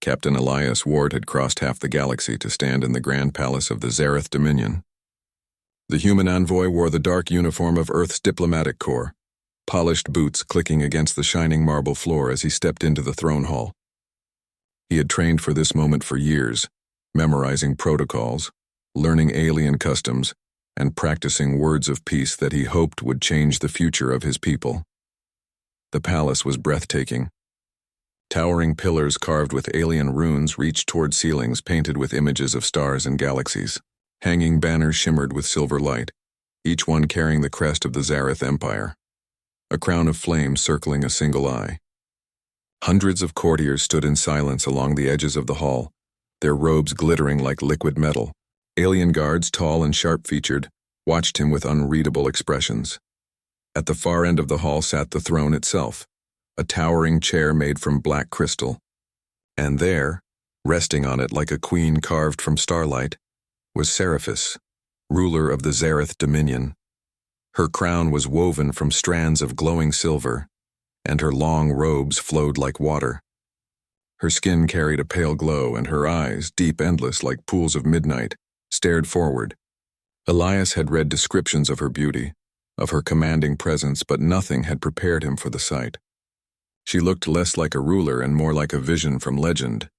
Captain Elias Ward had crossed half the galaxy to stand in the Grand Palace of the Zareth Dominion. The human envoy wore the dark uniform of Earth's diplomatic corps, polished boots clicking against the shining marble floor as he stepped into the throne hall. He had trained for this moment for years, memorizing protocols, learning alien customs, and practicing words of peace that he hoped would change the future of his people. The palace was breathtaking. Towering pillars carved with alien runes reached toward ceilings painted with images of stars and galaxies. Hanging banners shimmered with silver light, each one carrying the crest of the Zareth Empire, a crown of flame circling a single eye. Hundreds of courtiers stood in silence along the edges of the hall, their robes glittering like liquid metal. Alien guards, tall and sharp-featured, watched him with unreadable expressions. At the far end of the hall sat the throne itself, a towering chair made from black crystal. And there, resting on it like a queen carved from starlight, was Seraphis, ruler of the Zareth Dominion. Her crown was woven from strands of glowing silver, and her long robes flowed like water. Her skin carried a pale glow, and her eyes, deep endless like pools of midnight, stared forward. Elias had read descriptions of her beauty, of her commanding presence, but nothing had prepared him for the sight. She looked less like a ruler and more like a vision from legend.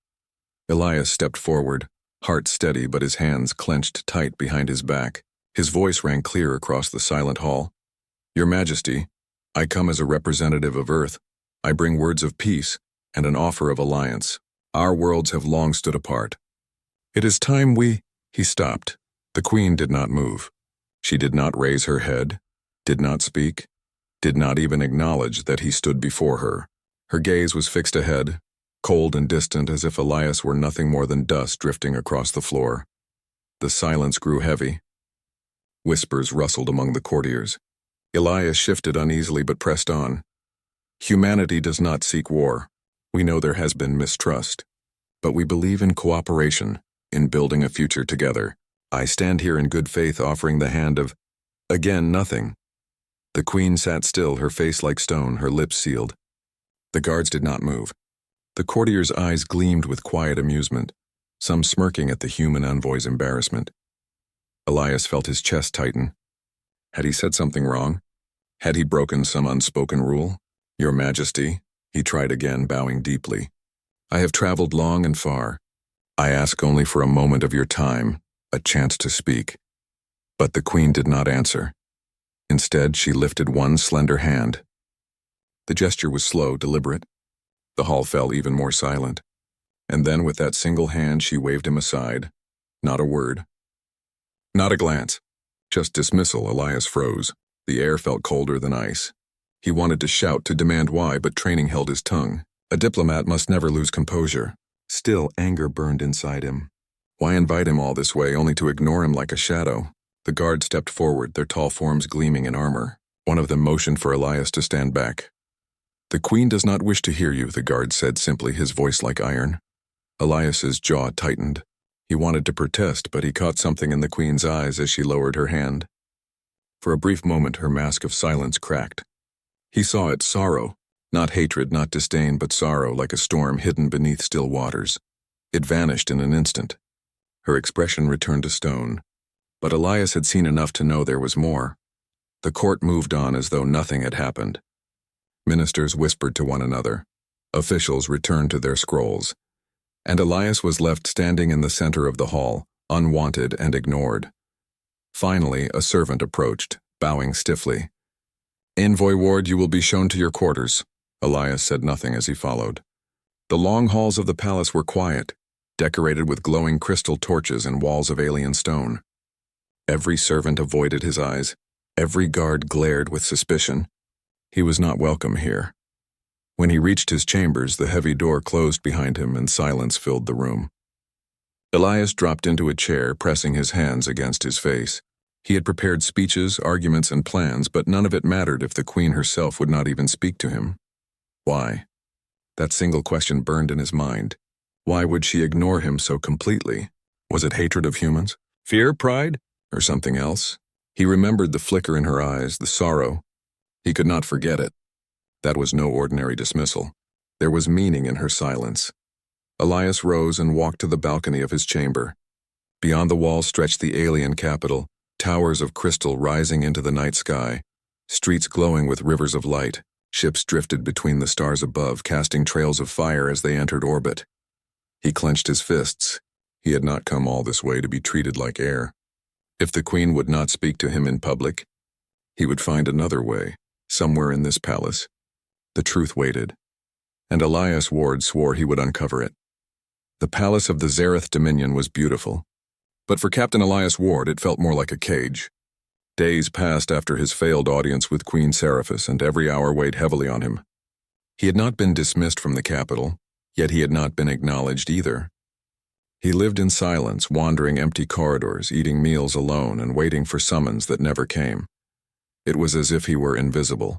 Elias stepped forward, heart steady but his hands clenched tight behind his back. His voice rang clear across the silent hall. "Your Majesty, I come as a representative of Earth. I bring words of peace and an offer of alliance. Our worlds have long stood apart. It is time we—" He stopped. The queen did not move. She did not raise her head, did not speak, did not even acknowledge that he stood before her. Her gaze was fixed ahead, cold and distant as if Elias were nothing more than dust drifting across the floor. The silence grew heavy. Whispers rustled among the courtiers. Elias shifted uneasily but pressed on. "Humanity does not seek war. We know there has been mistrust. But we believe in cooperation, in building a future together. I stand here in good faith offering the hand of—" Again, nothing. The queen sat still, her face like stone, her lips sealed. The guards did not move. The courtiers' eyes gleamed with quiet amusement, some smirking at the human envoy's embarrassment. Elias felt his chest tighten. Had he said something wrong? Had he broken some unspoken rule? "Your Majesty," he tried again, bowing deeply. "I have traveled long and far. I ask only for a moment of your time, a chance to speak." But the queen did not answer. Instead, she lifted one slender hand. The gesture was slow, deliberate. The hall fell even more silent. And then with that single hand she waved him aside. Not a word. Not a glance. Just dismissal. Elias froze. The air felt colder than ice. He wanted to shout, to demand why, but training held his tongue. A diplomat must never lose composure. Still, anger burned inside him. Why invite him all this way, only to ignore him like a shadow? The guards stepped forward, their tall forms gleaming in armor. One of them motioned for Elias to stand back. "The queen does not wish to hear you," the guard said simply, his voice like iron. Elias's jaw tightened. He wanted to protest, but he caught something in the queen's eyes as she lowered her hand. For a brief moment, her mask of silence cracked. He saw it, sorrow. Not hatred, not disdain, but sorrow, like a storm hidden beneath still waters. It vanished in an instant. Her expression returned to stone. But Elias had seen enough to know there was more. The court moved on as though nothing had happened. Ministers whispered to one another. Officials returned to their scrolls. And Elias was left standing in the center of the hall, unwanted and ignored. Finally, a servant approached, bowing stiffly. "Envoy Ward, you will be shown to your quarters." Elias said nothing as he followed. The long halls of the palace were quiet, decorated with glowing crystal torches and walls of alien stone. Every servant avoided his eyes. Every guard glared with suspicion. He was not welcome here. When he reached his chambers, the heavy door closed behind him and silence filled the room. Elias dropped into a chair, pressing his hands against his face. He had prepared speeches, arguments, and plans, but none of it mattered if the queen herself would not even speak to him. Why? That single question burned in his mind. Why would she ignore him so completely? Was it hatred of humans? Fear? Pride? Or something else? He remembered the flicker in her eyes, the sorrow. He could not forget it. That was no ordinary dismissal. There was meaning in her silence. Elias rose and walked to the balcony of his chamber. Beyond the wall stretched the alien capital, towers of crystal rising into the night sky, streets glowing with rivers of light. Ships drifted between the stars above, casting trails of fire as they entered orbit. He clenched his fists. He had not come all this way to be treated like air. If the queen would not speak to him in public, he would find another way, somewhere in this palace. The truth waited, and Elias Ward swore he would uncover it. The palace of the Zareth Dominion was beautiful, but for Captain Elias Ward it felt more like a cage. Days passed after his failed audience with Queen Seraphis, and every hour weighed heavily on him. He had not been dismissed from the capital, yet he had not been acknowledged either. He lived in silence, wandering empty corridors, eating meals alone, and waiting for summons that never came. It was as if he were invisible.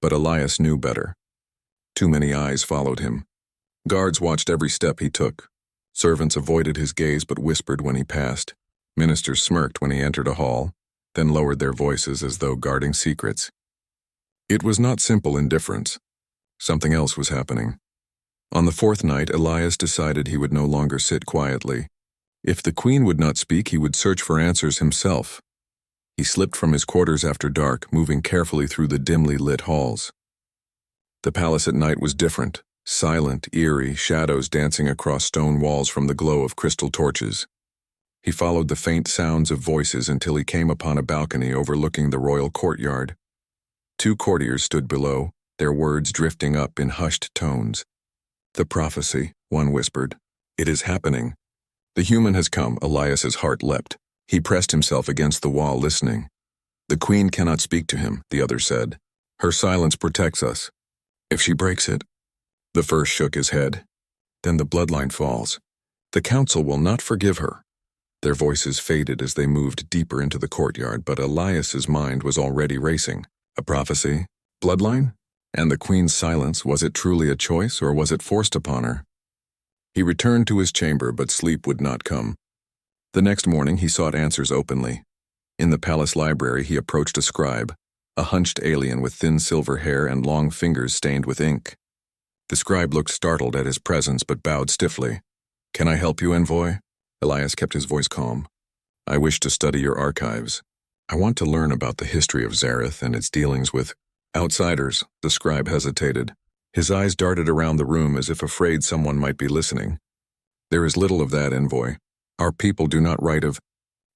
But Elias knew better. Too many eyes followed him. Guards watched every step he took. Servants avoided his gaze but whispered when he passed. Ministers smirked when he entered a hall, then lowered their voices as though guarding secrets. It was not simple indifference. Something else was happening. On the fourth night, Elias decided he would no longer sit quietly. If the queen would not speak, he would search for answers himself. He slipped from his quarters after dark, moving carefully through the dimly lit halls. The palace at night was different, silent, eerie, shadows dancing across stone walls from the glow of crystal torches. He followed the faint sounds of voices until he came upon a balcony overlooking the royal courtyard. Two courtiers stood below, their words drifting up in hushed tones. "The prophecy," one whispered. "It is happening." "The human has come," Elias's heart leapt. He pressed himself against the wall, listening. "The queen cannot speak to him," the other said. "Her silence protects us. If she breaks it..." The first shook his head. "Then the bloodline falls. The council will not forgive her." Their voices faded as they moved deeper into the courtyard, but Elias's mind was already racing. A prophecy? Bloodline? And the queen's silence, was it truly a choice, or was it forced upon her? He returned to his chamber, but sleep would not come. The next morning he sought answers openly. In the palace library he approached a scribe, a hunched alien with thin silver hair and long fingers stained with ink. The scribe looked startled at his presence but bowed stiffly. "Can I help you, envoy?" Elias kept his voice calm. "I wish to study your archives. I want to learn about the history of Zareth and its dealings with outsiders." The scribe hesitated. His eyes darted around the room as if afraid someone might be listening. "There is little of that, envoy. Our people do not write of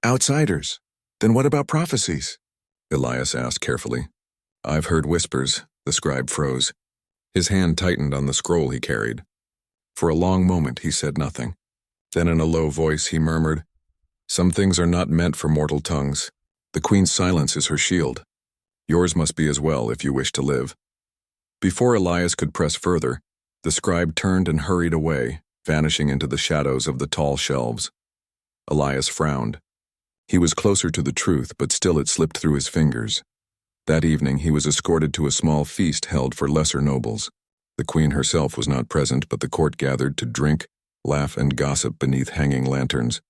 outsiders. Then what about prophecies?" Elias asked carefully. "I've heard whispers." The scribe froze. His hand tightened on the scroll he carried. For a long moment he said nothing. Then in a low voice he murmured, "Some things are not meant for mortal tongues. The queen's silence is her shield. Yours must be as well if you wish to live." Before Elias could press further, the scribe turned and hurried away, vanishing into the shadows of the tall shelves. Elias frowned. He was closer to the truth, but still it slipped through his fingers. That evening he was escorted to a small feast held for lesser nobles. The queen herself was not present, but the court gathered to drink, laugh, and gossip beneath hanging lanterns.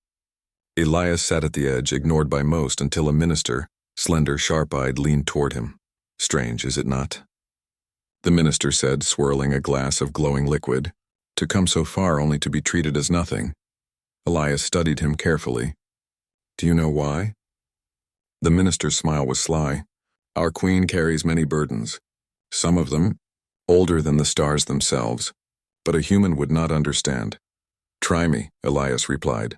Elias sat at the edge, ignored by most, until a minister, slender, sharp-eyed, leaned toward him. "Strange, is it not?" The minister said, swirling a glass of glowing liquid. "To come so far only to be treated as nothing." Elias studied him carefully. "Do you know why?" The minister's smile was sly. "Our queen carries many burdens, some of them older than the stars themselves, but a human would not understand." "Try me," Elias replied.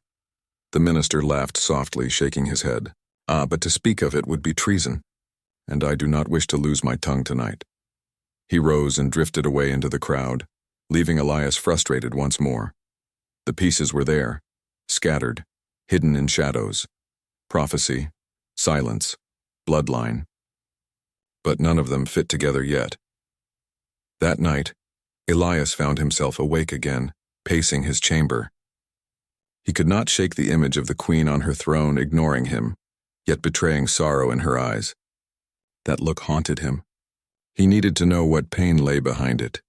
The minister laughed softly, shaking his head. "Ah, but to speak of it would be treason, and I do not wish to lose my tongue tonight." He rose and drifted away into the crowd, leaving Elias frustrated once more. The pieces were there, scattered, hidden in shadows. Prophecy, silence, bloodline. But none of them fit together yet. That night, Elias found himself awake again, pacing his chamber. He could not shake the image of the queen on her throne ignoring him, yet betraying sorrow in her eyes. That look haunted him. He needed to know what pain lay behind it.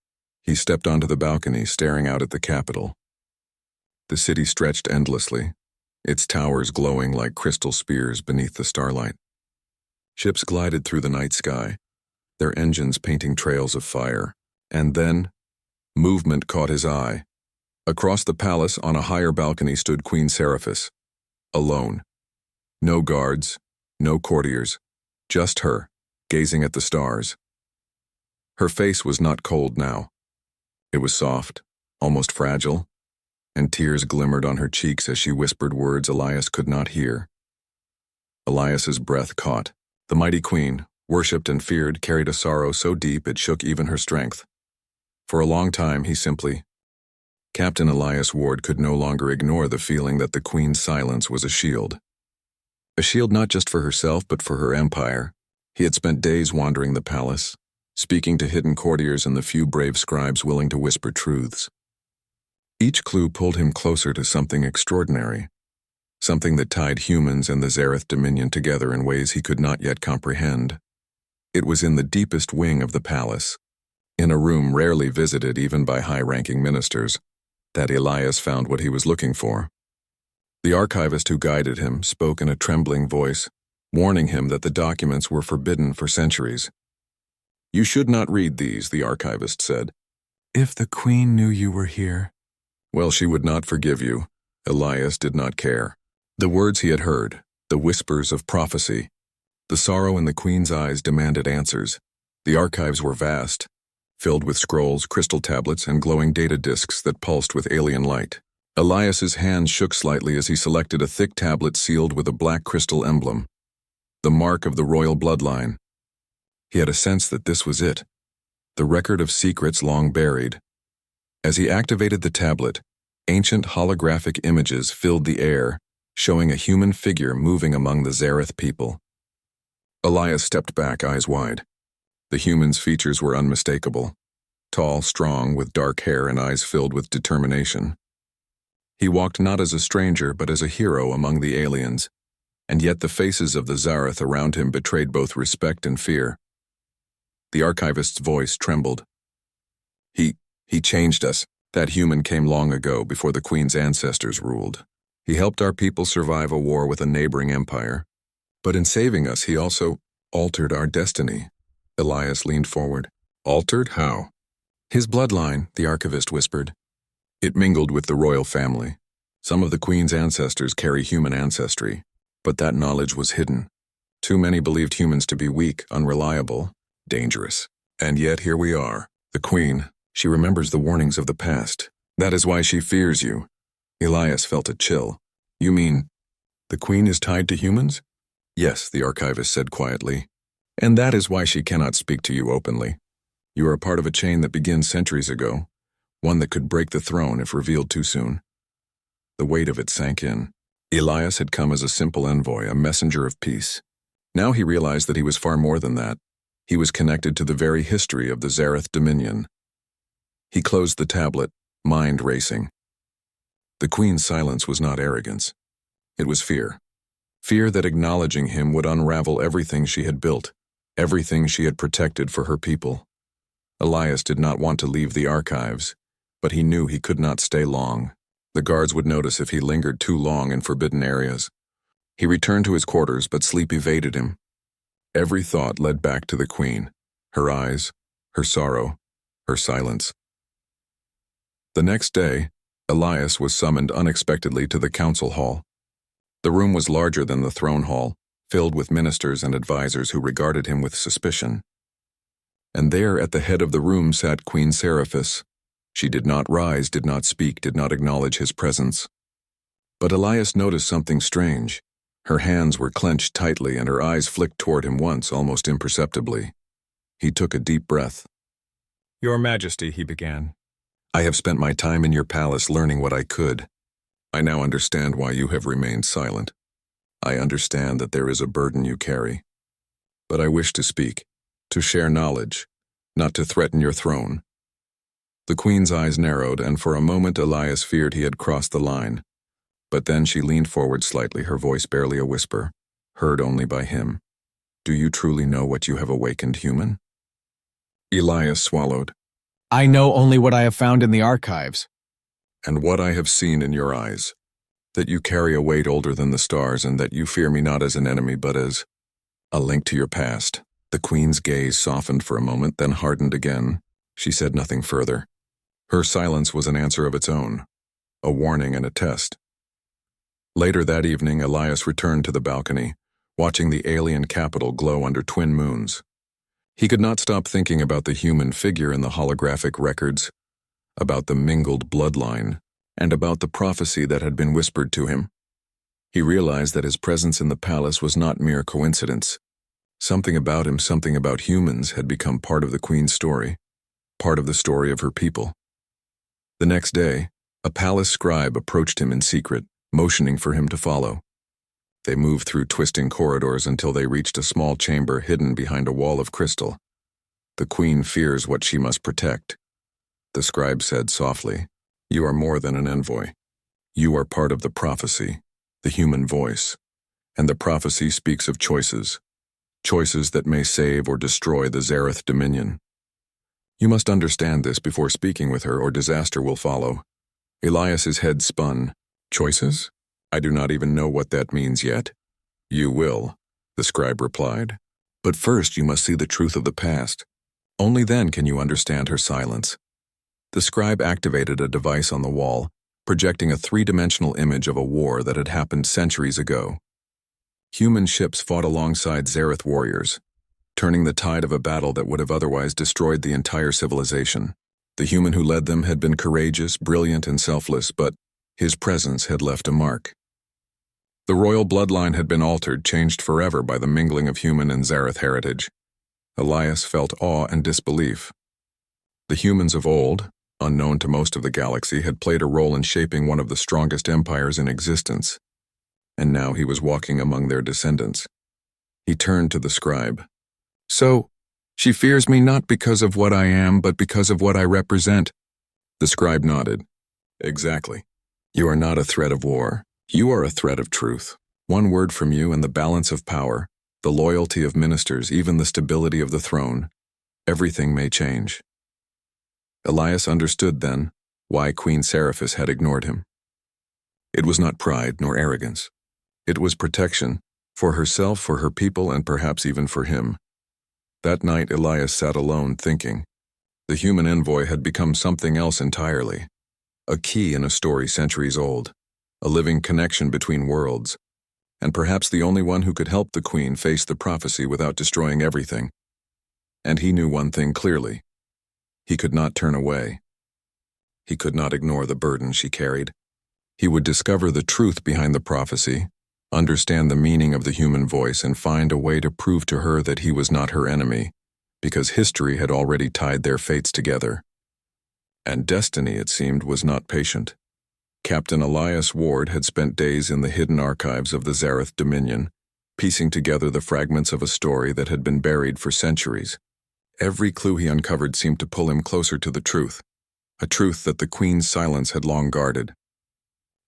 He stepped onto the balcony, staring out at the capital. The city stretched endlessly, its towers glowing like crystal spears beneath the starlight. Ships glided through the night sky, their engines painting trails of fire, and then movement caught his eye. Across the palace, on a higher balcony, stood Queen Seraphis, alone. No guards, no courtiers, just her, gazing at the stars. Her face was not cold now. It was soft, almost fragile, and tears glimmered on her cheeks as she whispered words Elias could not hear. Elias's breath caught. The mighty queen, worshipped and feared, carried a sorrow so deep it shook even her strength. For a long time he simply... Captain Elias Ward could no longer ignore the feeling that the queen's silence was a shield. A shield not just for herself but for her empire. He had spent days wandering the palace, speaking to hidden courtiers and the few brave scribes willing to whisper truths. Each clue pulled him closer to something extraordinary, something that tied humans and the Zareth Dominion together in ways he could not yet comprehend. It was in the deepest wing of the palace, in a room rarely visited even by high-ranking ministers, that Elias found what he was looking for. The archivist who guided him spoke in a trembling voice, warning him that the documents were forbidden for centuries. "You should not read these," the archivist said. "If the queen knew you were here..." Well, she would not forgive you. Elias did not care. The words he had heard, the whispers of prophecy, the sorrow in the queen's eyes demanded answers. The archives were vast, filled with scrolls, crystal tablets, and glowing data disks that pulsed with alien light. Elias's hands shook slightly as he selected a thick tablet sealed with a black crystal emblem, the mark of the royal bloodline. He had a sense that this was it, the record of secrets long buried. As he activated the tablet, ancient holographic images filled the air, showing a human figure moving among the Zareth people. Elias stepped back, eyes wide. The human's features were unmistakable, tall, strong, with dark hair and eyes filled with determination. He walked not as a stranger but as a hero among the aliens, and yet the faces of the Zareth around him betrayed both respect and fear. The archivist's voice trembled. He changed us. That human came long ago, before the queen's ancestors ruled. He helped our people survive a war with a neighboring empire. But in saving us, he also altered our destiny. Elias leaned forward. Altered? How? His bloodline, the archivist whispered. It mingled with the royal family. Some of the queen's ancestors carry human ancestry, but that knowledge was hidden. Too many believed humans to be weak, unreliable, dangerous. And yet here we are. The queen, she remembers the warnings of the past. That is why she fears you. Elias felt a chill. You mean, the queen is tied to humans? Yes, the archivist said quietly. And that is why she cannot speak to you openly. You are a part of a chain that begins centuries ago, one that could break the throne if revealed too soon. The weight of it sank in. Elias had come as a simple envoy, a messenger of peace. Now he realized that he was far more than that. He was connected to the very history of the Zareth Dominion. He closed the tablet, mind racing. The queen's silence was not arrogance. It was fear. Fear that acknowledging him would unravel everything she had built, everything she had protected for her people. Elias did not want to leave the archives, but he knew he could not stay long. The guards would notice if he lingered too long in forbidden areas. He returned to his quarters, but sleep evaded him. Every thought led back to the queen, her eyes, her sorrow, her silence. The next day, Elias was summoned unexpectedly to the council hall. The room was larger than the throne hall, filled with ministers and advisors who regarded him with suspicion. And there at the head of the room sat Queen Seraphis. She did not rise, did not speak, did not acknowledge his presence. But Elias noticed something strange. Her hands were clenched tightly and her eyes flicked toward him once, almost imperceptibly. He took a deep breath. "Your Majesty," he began. "I have spent my time in your palace learning what I could. I now understand why you have remained silent. I understand that there is a burden you carry. But I wish to speak, to share knowledge, not to threaten your throne." The queen's eyes narrowed, and for a moment Elias feared he had crossed the line. But then she leaned forward slightly, her voice barely a whisper, heard only by him. "Do you truly know what you have awakened, human?" Elias swallowed. "I know only what I have found in the archives." "And what I have seen in your eyes, that you carry a weight older than the stars and that you fear me not as an enemy but as a link to your past." The queen's gaze softened for a moment, then hardened again. She said nothing further. Her silence was an answer of its own. a warning and a test. Later that evening, Elias returned to the balcony, watching the alien capital glow under twin moons. He could not stop thinking about the human figure in the holographic records, about the mingled bloodline, and about the prophecy that had been whispered to him. He realized that his presence in the palace was not mere coincidence. Something about him, something about humans, had become part of the Queen's story, part of the story of her people. The next day, a palace scribe approached him in secret, motioning for him to follow. They moved through twisting corridors until they reached a small chamber hidden behind a wall of crystal. The Queen fears what she must protect. The scribe said softly, "You are more than an envoy. You are part of the prophecy, the human voice. And the prophecy speaks of choices. Choices that may save or destroy the Zareth dominion. You must understand this before speaking with her, or disaster will follow." Elias's head spun. Choices? I do not even know what that means yet. You will, the scribe replied. But first you must see the truth of the past. Only then can you understand her silence. The scribe activated a device on the wall, projecting a three-dimensional image of a war that had happened centuries ago. Human ships fought alongside Zareth warriors, turning the tide of a battle that would have otherwise destroyed the entire civilization. The human who led them had been courageous, brilliant, and selfless, but his presence had left a mark. The royal bloodline had been altered, changed forever by the mingling of human and Zareth heritage. Elias felt awe and disbelief. The humans of old, unknown to most of the galaxy, had played a role in shaping one of the strongest empires in existence. And now he was walking among their descendants. He turned to the scribe. So, she fears me not because of what I am, but because of what I represent. The scribe nodded. Exactly. You are not a threat of war. You are a threat of truth. One word from you and the balance of power, the loyalty of ministers, even the stability of the throne. Everything may change. Elias understood then why Queen Seraphis had ignored him. It was not pride nor arrogance. It was protection, for herself, for her people, and perhaps even for him. That night Elias sat alone thinking. The human envoy had become something else entirely. A key in a story centuries old. A living connection between worlds, and perhaps the only one who could help the Queen face the prophecy without destroying everything. And he knew one thing clearly. He could not turn away. He could not ignore the burden she carried. He would discover the truth behind the prophecy, understand the meaning of the human voice, and find a way to prove to her that he was not her enemy, because history had already tied their fates together. And destiny, it seemed, was not patient. Captain Elias Ward had spent days in the hidden archives of the Zareth Dominion, piecing together the fragments of a story that had been buried for centuries. Every clue he uncovered seemed to pull him closer to the truth, a truth that the Queen's silence had long guarded.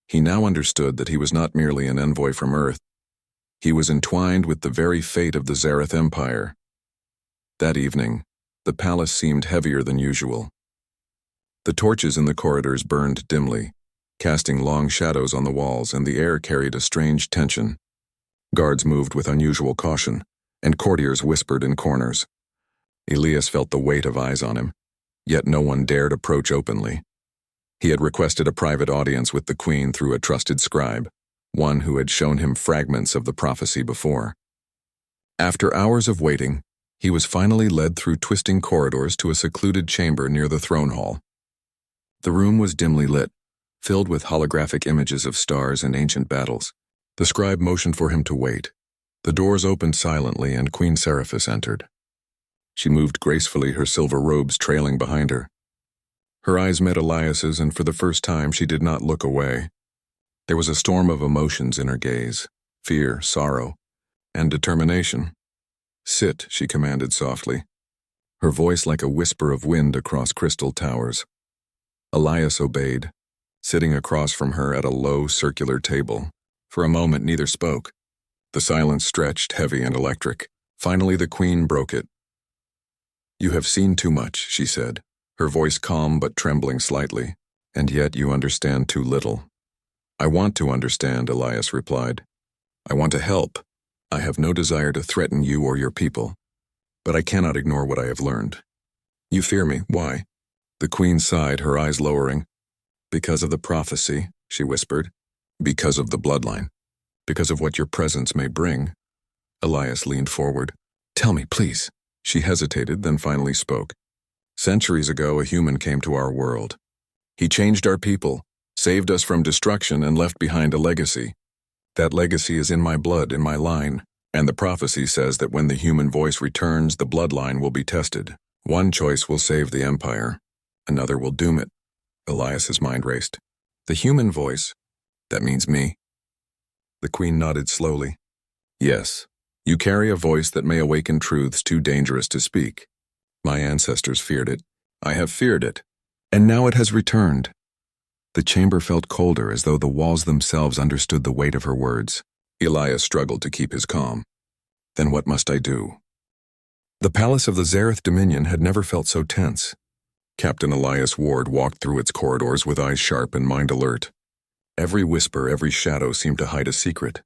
He now understood that he was not merely an envoy from Earth. He was entwined with the very fate of the Zareth Empire. That evening, the palace seemed heavier than usual. The torches in the corridors burned dimly, casting long shadows on the walls, and the air carried a strange tension. Guards moved with unusual caution, and courtiers whispered in corners. Elias felt the weight of eyes on him, yet no one dared approach openly. He had requested a private audience with the Queen through a trusted scribe, one who had shown him fragments of the prophecy before. After hours of waiting, he was finally led through twisting corridors to a secluded chamber near the throne hall. The room was dimly lit, filled with holographic images of stars and ancient battles. The scribe motioned for him to wait. The doors opened silently, and Queen Seraphis entered. She moved gracefully, her silver robes trailing behind her. Her eyes met Elias's, and for the first time she did not look away. There was a storm of emotions in her gaze, fear, sorrow, and determination. Sit, she commanded softly, her voice like a whisper of wind across crystal towers. Elias obeyed, sitting across from her at a low, circular table. For a moment neither spoke. The silence stretched, heavy and electric. Finally the Queen broke it. "You have seen too much," she said, her voice calm but trembling slightly, "and yet you understand too little." "I want to understand," Elias replied. "I want to help. I have no desire to threaten you or your people. But I cannot ignore what I have learned." "You fear me. Why?" The Queen sighed, her eyes lowering. Because of the prophecy, she whispered. Because of the bloodline. Because of what your presence may bring. Elias leaned forward. Tell me, please. She hesitated, then finally spoke. Centuries ago, a human came to our world. He changed our people, saved us from destruction, and left behind a legacy. That legacy is in my blood, in my line, and the prophecy says that when the human voice returns, the bloodline will be tested. One choice will save the empire. Another will doom it. Elias's mind raced. The human voice? That means me. The queen nodded slowly. Yes, you carry a voice that may awaken truths too dangerous to speak. My ancestors feared it. I have feared it. And now it has returned. The chamber felt colder, as though the walls themselves understood the weight of her words. Elias struggled to keep his calm. Then what must I do? The palace of the Zareth Dominion had never felt so tense. Captain Elias Ward walked through its corridors with eyes sharp and mind alert. Every whisper, every shadow seemed to hide a secret.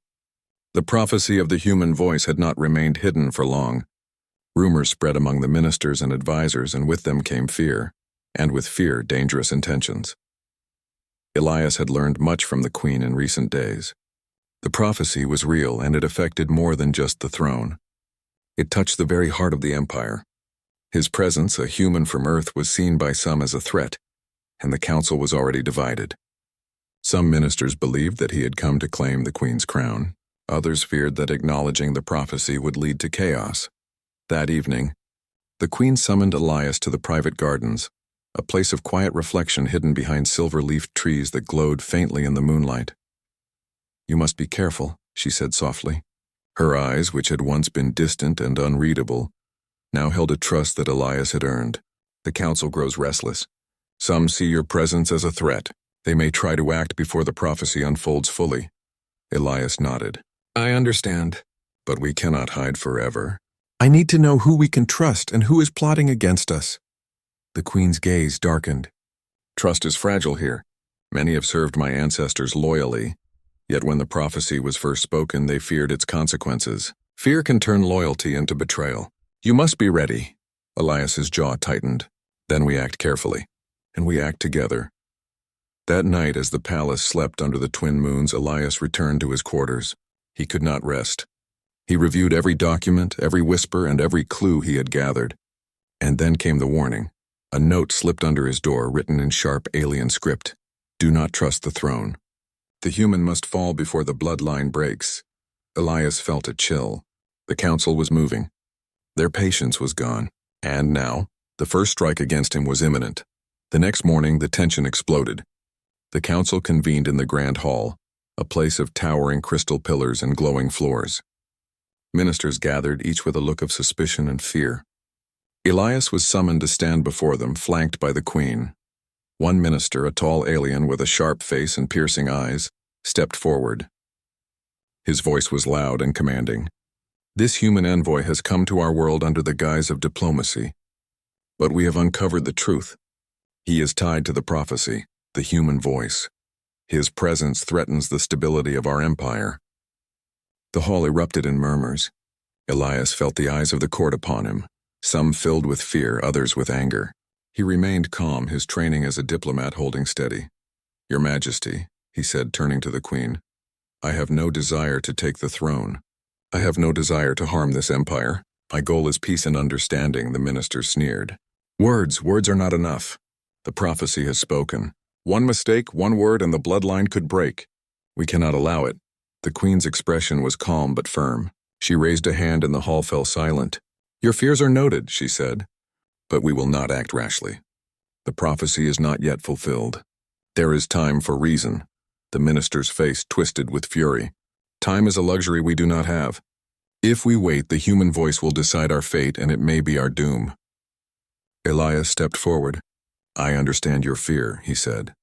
The prophecy of the human voice had not remained hidden for long. Rumors spread among the ministers and advisors, and with them came fear, and with fear, dangerous intentions. Elias had learned much from the queen in recent days. The prophecy was real, and it affected more than just the throne. It touched the very heart of the empire. His presence, a human from Earth, was seen by some as a threat, and the council was already divided. Some ministers believed that he had come to claim the queen's crown. Others feared that acknowledging the prophecy would lead to chaos. That evening, the queen summoned Elias to the private gardens, a place of quiet reflection hidden behind silver-leafed trees that glowed faintly in the moonlight. You must be careful, she said softly. Her eyes, which had once been distant and unreadable, now held a trust that Elias had earned. The council grows restless. Some see your presence as a threat. They may try to act before the prophecy unfolds fully. Elias nodded. I understand, but we cannot hide forever. I need to know who we can trust and who is plotting against us. The queen's gaze darkened. Trust is fragile here. Many have served my ancestors loyally, yet when the prophecy was first spoken, they feared its consequences. Fear can turn loyalty into betrayal. You must be ready. Elias's jaw tightened. Then we act carefully, and we act together. That night, as the palace slept under the twin moons, Elias returned to his quarters. He could not rest. He reviewed every document, every whisper, and every clue he had gathered. And then came the warning. A note slipped under his door, written in sharp alien script. Do not trust the throne. The human must fall before the bloodline breaks. Elias felt a chill. The council was moving. Their patience was gone. And now, the first strike against him was imminent. The next morning, the tension exploded. The council convened in the grand hall, a place of towering crystal pillars and glowing floors. Ministers gathered, each with a look of suspicion and fear. Elias was summoned to stand before them, flanked by the queen. One minister, a tall alien with a sharp face and piercing eyes, stepped forward. His voice was loud and commanding. This human envoy has come to our world under the guise of diplomacy. But we have uncovered the truth. He is tied to the prophecy, the human voice. His presence threatens the stability of our empire. The hall erupted in murmurs. Elias felt the eyes of the court upon him, some filled with fear, others with anger. He remained calm, his training as a diplomat holding steady. Your Majesty, he said, turning to the queen, I have no desire to take the throne. I have no desire to harm this empire. My goal is peace and understanding, the minister sneered. Words are not enough. The prophecy has spoken. One mistake, one word, and the bloodline could break. We cannot allow it. The queen's expression was calm but firm. She raised a hand and the hall fell silent. Your fears are noted, she said, but we will not act rashly. The prophecy is not yet fulfilled. There is time for reason. The minister's face twisted with fury. Time is a luxury we do not have. If we wait, the human voice will decide our fate, and it may be our doom. Elias stepped forward. I understand your fear, he said,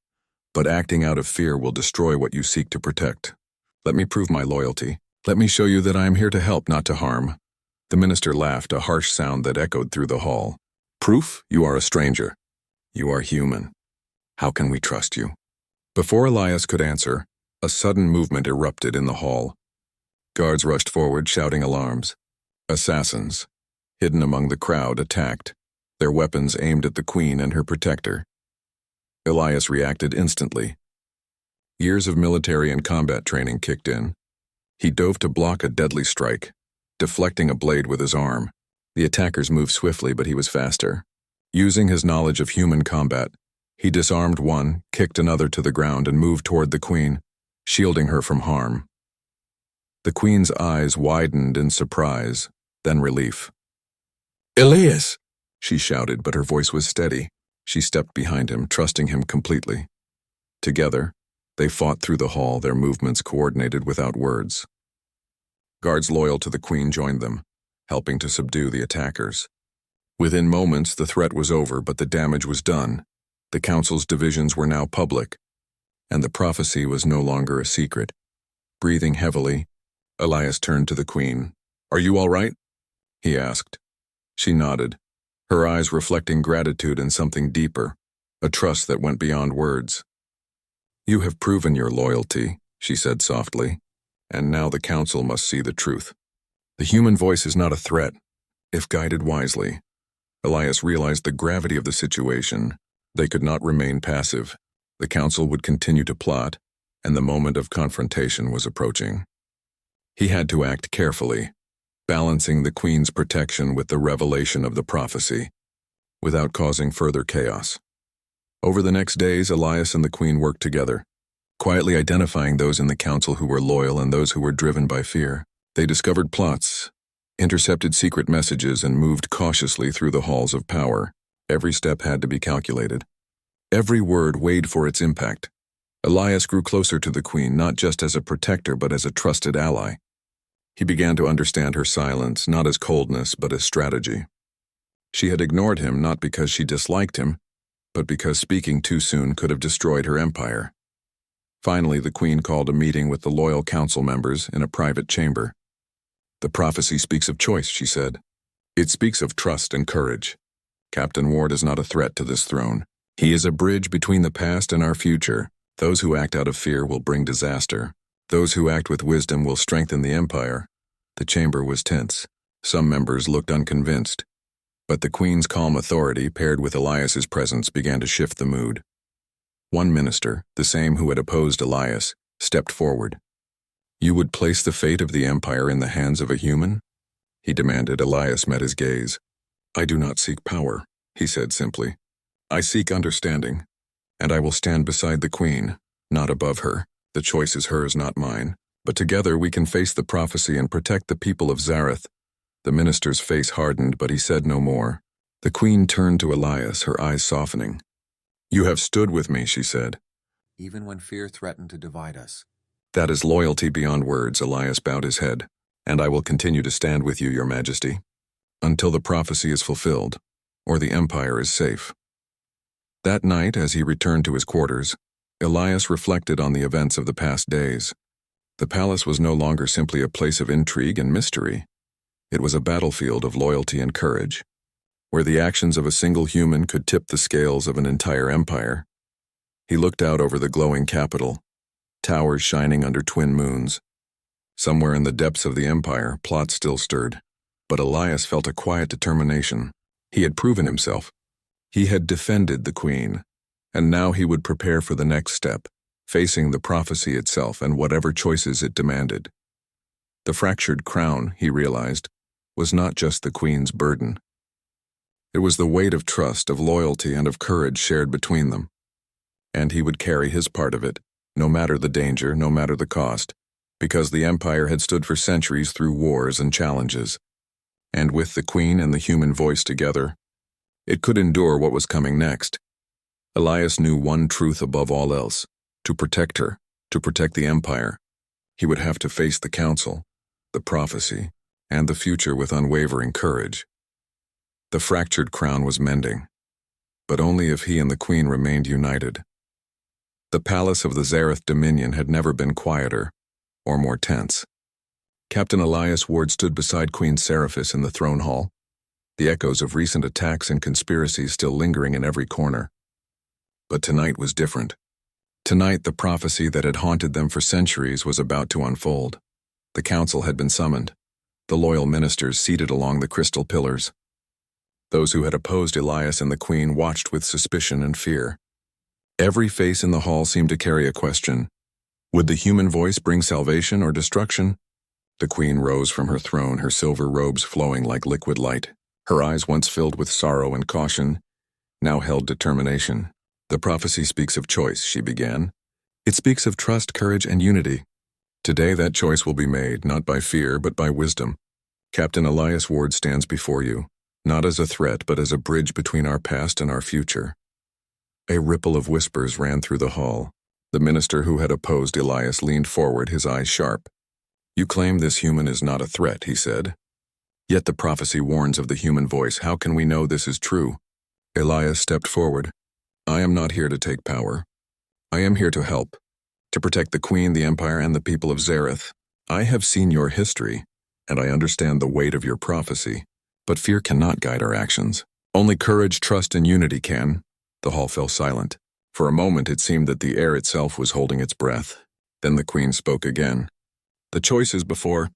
but acting out of fear will destroy what you seek to protect. Let me prove my loyalty. Let me show you that I am here to help, not to harm. The minister laughed, a harsh sound that echoed through the hall. Proof? You are a stranger. You are human. How can we trust you? Before Elias could answer, a sudden movement erupted in the hall. Guards rushed forward, shouting alarms. Assassins, hidden among the crowd, attacked, their weapons aimed at the queen and her protector. Elias reacted instantly. Years of military and combat training kicked in. He dove to block a deadly strike, deflecting a blade with his arm. The attackers moved swiftly, but he was faster. Using his knowledge of human combat, he disarmed one, kicked another to the ground, and moved toward the queen, shielding her from harm. The queen's eyes widened in surprise, then relief. "Elias!" she shouted, but her voice was steady. She stepped behind him, trusting him completely. Together, they fought through the hall, their movements coordinated without words. Guards loyal to the queen joined them, helping to subdue the attackers. Within moments, the threat was over, but the damage was done. The council's divisions were now public, and the prophecy was no longer a secret. Breathing heavily, Elias turned to the queen. "Are you all right?" he asked. She nodded, her eyes reflecting gratitude and something deeper, a trust that went beyond words. "You have proven your loyalty," she said softly, "and now the council must see the truth. The human voice is not a threat, if guided wisely." Elias realized the gravity of the situation. They could not remain passive. The council would continue to plot, and the moment of confrontation was approaching. He had to act carefully, balancing the queen's protection with the revelation of the prophecy, without causing further chaos. Over the next days, Elias and the queen worked together, quietly identifying those in the council who were loyal and those who were driven by fear. They discovered plots, intercepted secret messages, and moved cautiously through the halls of power. Every step had to be calculated. Every word weighed for its impact. Elias grew closer to the queen, not just as a protector, but as a trusted ally. He began to understand her silence, not as coldness, but as strategy. She had ignored him not because she disliked him, but because speaking too soon could have destroyed her empire. Finally, the queen called a meeting with the loyal council members in a private chamber. "The prophecy speaks of choice," she said. "It speaks of trust and courage. Captain Ward is not a threat to this throne. He is a bridge between the past and our future. Those who act out of fear will bring disaster. Those who act with wisdom will strengthen the empire." The chamber was tense. Some members looked unconvinced. But the queen's calm authority, paired with Elias's presence, began to shift the mood. One minister, the same who had opposed Elias, stepped forward. "You would place the fate of the empire in the hands of a human?" he demanded. Elias met his gaze. "I do not seek power," he said simply. "I seek understanding, and I will stand beside the queen, not above her. The choice is hers, not mine. But together we can face the prophecy and protect the people of Zareth." The minister's face hardened, but he said no more. The queen turned to Elias, her eyes softening. "You have stood with me," she said. "Even when fear threatened to divide us." "That is loyalty beyond words." Elias bowed his head. "And I will continue to stand with you, your majesty, until the prophecy is fulfilled, or the empire is safe." That night, as he returned to his quarters, Elias reflected on the events of the past days. The palace was no longer simply a place of intrigue and mystery. It was a battlefield of loyalty and courage, where the actions of a single human could tip the scales of an entire empire. He looked out over the glowing capital, towers shining under twin moons. Somewhere in the depths of the empire, plots still stirred, but Elias felt a quiet determination. He had proven himself. He had defended the queen, and now he would prepare for the next step, facing the prophecy itself and whatever choices it demanded. The fractured crown, he realized, was not just the queen's burden. It was the weight of trust, of loyalty, and of courage shared between them. And he would carry his part of it, no matter the danger, no matter the cost, because the empire had stood for centuries through wars and challenges. And with the queen and the human voice together, it could endure what was coming next. Elias knew one truth above all else: to protect her, to protect the empire, he would have to face the council, the prophecy, and the future with unwavering courage. The fractured crown was mending, but only if he and the queen remained united. The palace of the Zareth Dominion had never been quieter or more tense. Captain Elias Ward stood beside Queen Seraphis in the throne hall, the echoes of recent attacks and conspiracies still lingering in every corner. But tonight was different. Tonight, the prophecy that had haunted them for centuries was about to unfold. The council had been summoned, the loyal ministers seated along the crystal pillars. Those who had opposed Elias and the queen watched with suspicion and fear. Every face in the hall seemed to carry a question. Would the human voice bring salvation or destruction? The queen rose from her throne, her silver robes flowing like liquid light. Her eyes, once filled with sorrow and caution, now held determination. The prophecy speaks of choice, she began. It speaks of trust, courage, and unity. Today that choice will be made, not by fear, but by wisdom. Captain Elias Ward stands before you, not as a threat, but as a bridge between our past and our future. A ripple of whispers ran through the hall. The minister who had opposed Elias leaned forward, his eyes sharp. You claim this human is not a threat, he said. Yet the prophecy warns of the human voice. How can we know this is true? Elias stepped forward. I am not here to take power. I am here to help, to protect the queen, the empire, and the people of Zareth. I have seen your history, and I understand the weight of your prophecy, but fear cannot guide our actions. Only courage, trust, and unity can. The hall fell silent. For a moment it seemed that the air itself was holding its breath. Then the queen spoke again. The choice is before